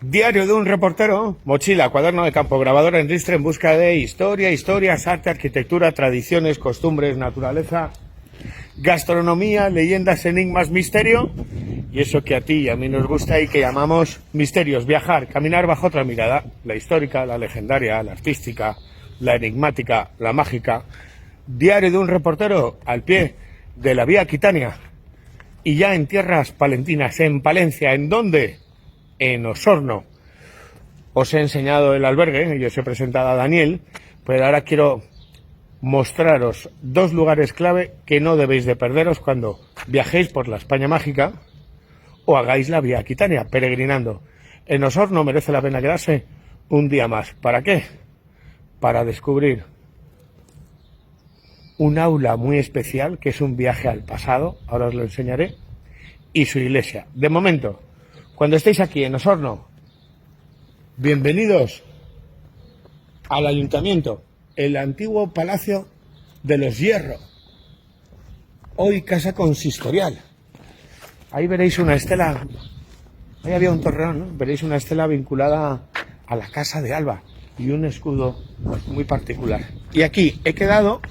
Diario de un reportero, mochila, cuaderno de campo, grabadora en ristre en busca de historias, arte, arquitectura, tradiciones, costumbres, naturaleza, gastronomía, leyendas, enigmas, misterio y eso que a ti y a mí nos gusta y que llamamos misterios, viajar, caminar bajo otra mirada, la histórica, la legendaria, la artística, la enigmática, la mágica. Diario de un reportero al pie de la vía Aquitania y ya en tierras palentinas, en Palencia. ¿En dónde? En Osorno. Os he enseñado el albergue y os he presentado a Daniel, pero ahora quiero mostraros dos lugares clave que no debéis de perderos cuando viajéis por la España mágica o hagáis la vía Aquitania, peregrinando. En Osorno merece la pena quedarse un día más. ¿Para qué? Para descubrir un aula muy especial, que es un viaje al pasado, ahora os lo enseñaré, y su iglesia. De momento, cuando estéis aquí en Osorno, bienvenidos al ayuntamiento, el antiguo Palacio de los Hierro, hoy casa consistorial. Ahí veréis una estela, ahí había un torreón, ¿no? Veréis una estela vinculada a la casa de Alba y un escudo muy particular. Y aquí he quedado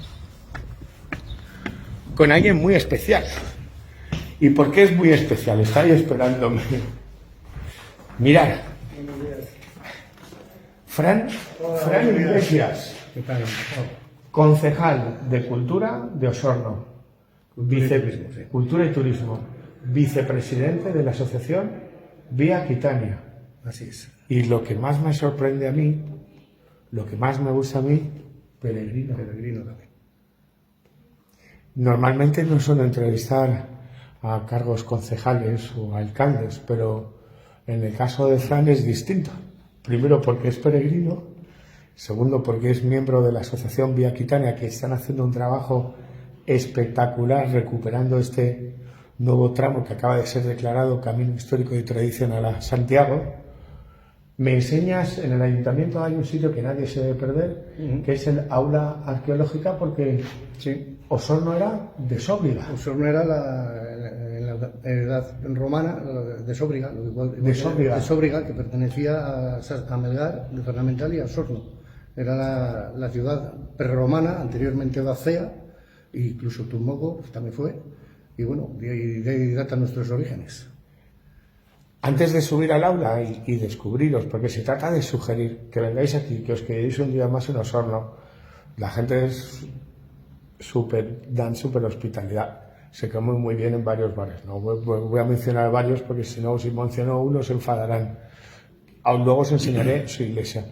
con alguien muy especial. ¿Y por qué es muy especial? Estáis esperándome. Mirad. Fran Iglesias, concejal de Cultura de Osorno, Cultura y Turismo, vicepresidente de la asociación Vía Aquitania. Así es. Y lo que más me sorprende a mí, lo que más me gusta a mí, peregrino. Peregrino también. Normalmente no suelo entrevistar a cargos concejales o alcaldes, pero en el caso de Fran es distinto. Primero porque es peregrino, segundo porque es miembro de la asociación Vía Aquitania, que están haciendo un trabajo espectacular recuperando este nuevo tramo que acaba de ser declarado Camino Histórico y Tradicional a Santiago. Me enseñas, en el ayuntamiento hay un sitio que nadie se debe perder, que es el aula arqueológica, porque Sí. Osorno era de Sóbriga. Osorno era en la edad romana de Sóbriga, De Sóbriga, que pertenecía a Melgar, de Ferramental y a Osorno. Era la ciudad prerromana, anteriormente Bacea, e incluso Tumoco también fue, y bueno, de ahí datan nuestros orígenes. Antes de subir al aula y descubriros, porque se trata de sugerir que vengáis aquí, que os quedéis un día más en Osorno, la gente es dan súper hospitalidad, se come muy bien en varios bares. No voy a mencionar varios porque si no, si menciono uno se enfadarán. Aún luego os enseñaré su iglesia.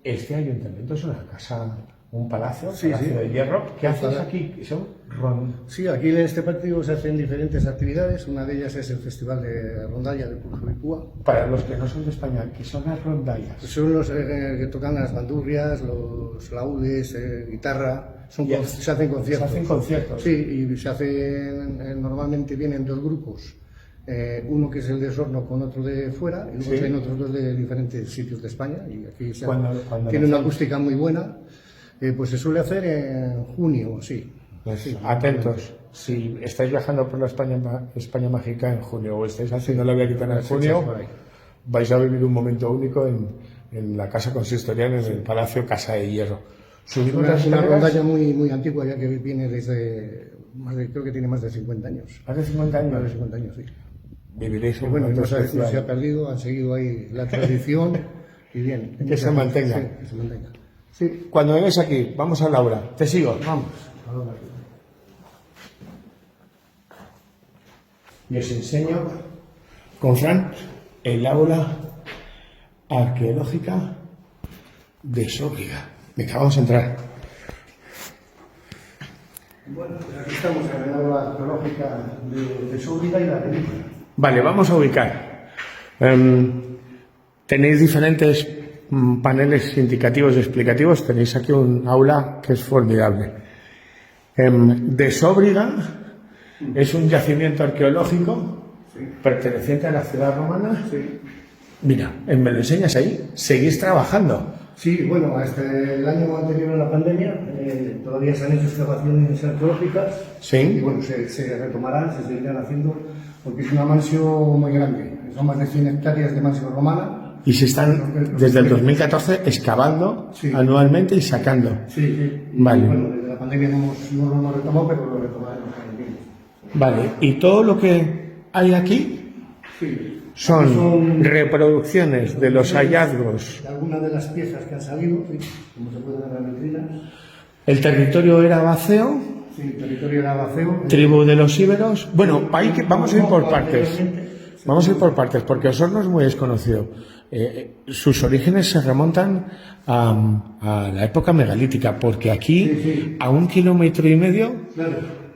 Este ayuntamiento es una casa, un palacio, Palacio de Hierro. ¿Qué hacéis aquí? Sí, aquí en este partido se hacen diferentes actividades. Una de ellas es el Festival de Rondalla de Pujubicúa. Para los que no son de España, ¿qué son las rondallas? Son los que tocan las bandurrias, los laúdes, guitarra. Se hacen conciertos. Se hacen conciertos. Sí, y se hacen, normalmente vienen dos grupos. Uno que es el de Osorno con otro de fuera, y luego vienen otros dos de diferentes sitios de España. Y aquí tiene una acústica muy buena. Pues se suele hacer en junio, sí. Pues sí, atentos, si estáis viajando por la España mágica en junio o estáis haciendo la Vía Aquitania en junio, vais a vivir un momento único en la casa consistorial, en el Palacio Casa de Hierro. Es una rondalla muy antigua, ya que viene desde, creo que tiene más de 50 años. ¿Más de 50 años? Más de 50 años, sí. Viviréis un bueno, momento no se ha perdido, han seguido ahí la tradición y bien. Que se mantenga. Sí, que se mantenga. Sí, cuando vengáis aquí, vamos a la obra. Te sigo, vamos. Y os enseño con Fran el aula arqueológica de Sóbriga. Venga, vamos a entrar. Bueno, pues aquí estamos en el aula arqueológica de Sóbriga y la película. Vale, vamos a ubicar. Tenéis diferentes paneles indicativos y explicativos. Tenéis aquí un aula que es formidable. De Sóbriga es un yacimiento arqueológico perteneciente a la ciudad romana. Sí. Mira, me lo enseñas ahí. Seguís trabajando. Sí, bueno, hasta el año anterior a la pandemia todavía se han hecho excavaciones arqueológicas. Sí. Y bueno, se retomarán, se seguirán haciendo, porque es una mansión muy grande. son más de 100 hectáreas de mansión romana. Y se están desde el 2014 excavando anualmente y sacando. Sí. Vale. Bueno, desde la pandemia no lo hemos retomado, pero lo retomaremos en el Vale. ¿Y todo lo que hay aquí son reproducciones de los hallazgos? De algunas de las piezas que han salido, como se puede ver en las vitrinas. ¿El territorio era vaceo? Sí, el territorio era vaceo. ¿Tribu de los íberos? Bueno, vamos a ir por partes. Vamos a ir por partes, porque Osorno es muy desconocido. Sus orígenes se remontan a la época megalítica, porque aquí, a 1,5 kilómetros,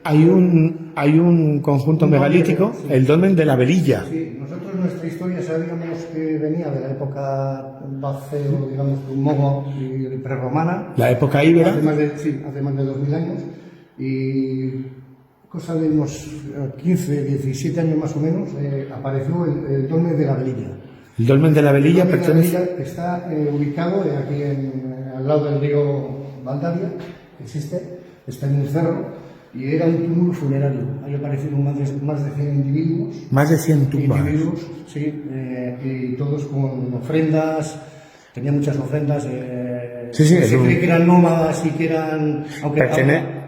hay un conjunto megalítico, el dolmen de la Velilla. Sí, nosotros nuestra historia sabíamos que venía de la época vaceo, digamos, mogo y prerromana. La época íbera. Hace más de 2000 años. Y cosa de unos 15, 17 años más o menos, apareció el dolmen de la Velilla. El dolmen de la Velilla pertenece... Está ubicado aquí al lado del río Valdavia, que existe, está en un cerro, y era un túmulo funerario. Ahí aparecieron más de 100 individuos. Más de 100 tumbas. Sí, y todos con ofrendas, tenía muchas ofrendas. Se cree que eran nómadas y que eran...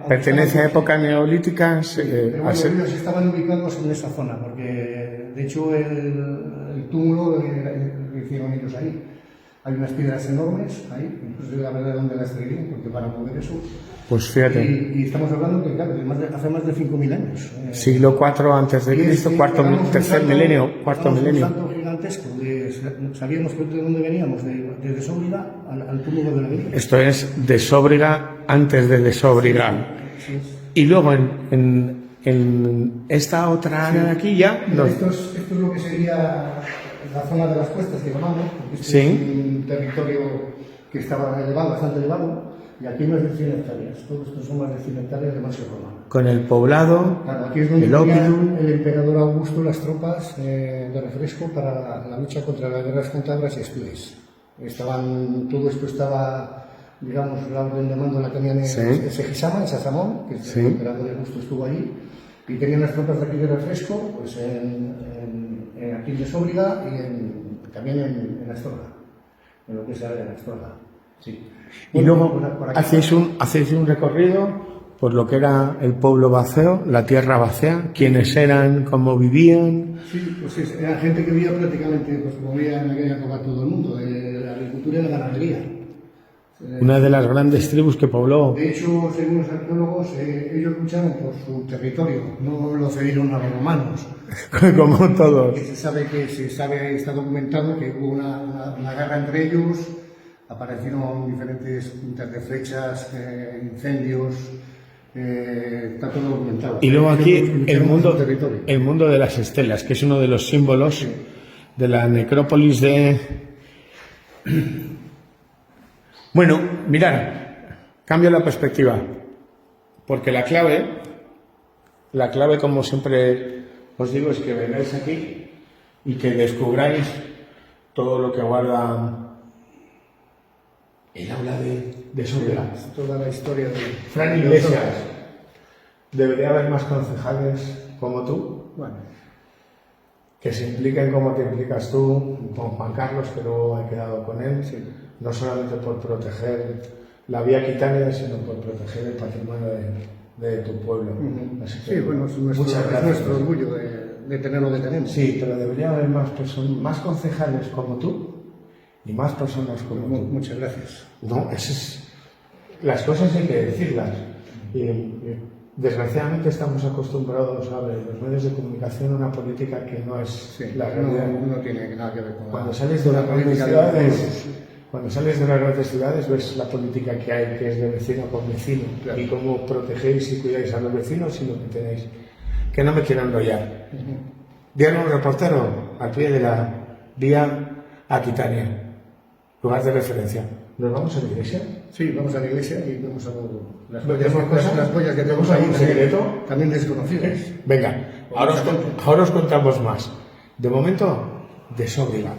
Pertenece a época neolítica. Pero bueno, ellos estaban ubicados en esa zona, porque de hecho el túmulo lo hicieron ellos ahí. Hay unas piedras enormes ahí, incluso la verdad dónde las traerían, porque para mover eso. Pues fíjate. Y estamos hablando que, claro, hace más de 5.000 años. Siglo IV antes de Cristo, tercer milenio, cuarto milenio. Un salto gigantesco, sabíamos de dónde veníamos, desde Sóbriga al túmulo de la Velilla. Esto es de Sóbriga antes de Sóbriga. Sí. Y luego en esta otra área de aquí ya... Esto es lo que sería la zona de las cuestas que llamamos, porque es un territorio que estaba elevado, bastante elevado, y aquí más de 100 hectáreas. Todo esto son más de 100 hectáreas de mansión romana. Con el poblado, claro, aquí es donde tenía el emperador Augusto las tropas de refresco para la lucha contra las guerras cántabras y astures. Todo esto estaba, digamos, la orden de mando la tenían en Segisama, en Sasamón, que el emperador Augusto estuvo allí, y tenían las tropas de aquí de refresco, pues aquí de Sóbriga y también en Astorga, en lo que es en Astorga. Sí. Y luego hacéis un recorrido por lo que era el pueblo vaceo, la tierra vacea, quiénes eran, cómo vivían. Sí, pues era gente que vivía prácticamente, pues como vivía en aquella época todo el mundo, de la agricultura y la ganadería. Una de las grandes tribus que pobló. De hecho, según los arqueólogos, ellos lucharon por su territorio, no lo cedieron a los romanos. Como todos. Está documentado que hubo una guerra entre ellos, aparecieron diferentes puntas de flechas, incendios, está todo documentado. Y luego aquí el mundo de las estelas, que es uno de los símbolos de la necrópolis de... Bueno, mirad, cambio la perspectiva, porque la clave como siempre os digo es que vengáis aquí y que descubráis todo lo que guarda el aula de Sóbriga. Toda la historia de Fran Iglesias. Debería haber más concejales como tú, que se impliquen como te implicas tú, con Juan Carlos, que luego he quedado con él, no solamente por proteger la vía Quitania, sino por proteger el patrimonio de tu pueblo. Así que, es nuestro orgullo de tener lo que tenemos. Sí, pero debería haber más concejales como tú y más personas como tú. Muchas gracias. No, las cosas hay que decirlas. Y desgraciadamente estamos acostumbrados a ver en los medios de comunicación una política que no es la realidad. No tiene nada que ver con cuando sales de las grandes ciudades ves la política que hay, que es de vecino con vecino, y cómo protegéis y cuidáis a los vecinos y lo que tenéis. Que no me quiero enrollar. Diario Un Reportero, al pie de la vía Aquitania, lugar de referencia. ¿Nos vamos a la iglesia? Sí, vamos a la iglesia y vamos a las joyas que tenemos ahí un secreto también desconocidas. Venga, ahora os contamos más. De momento, de Sóbriga.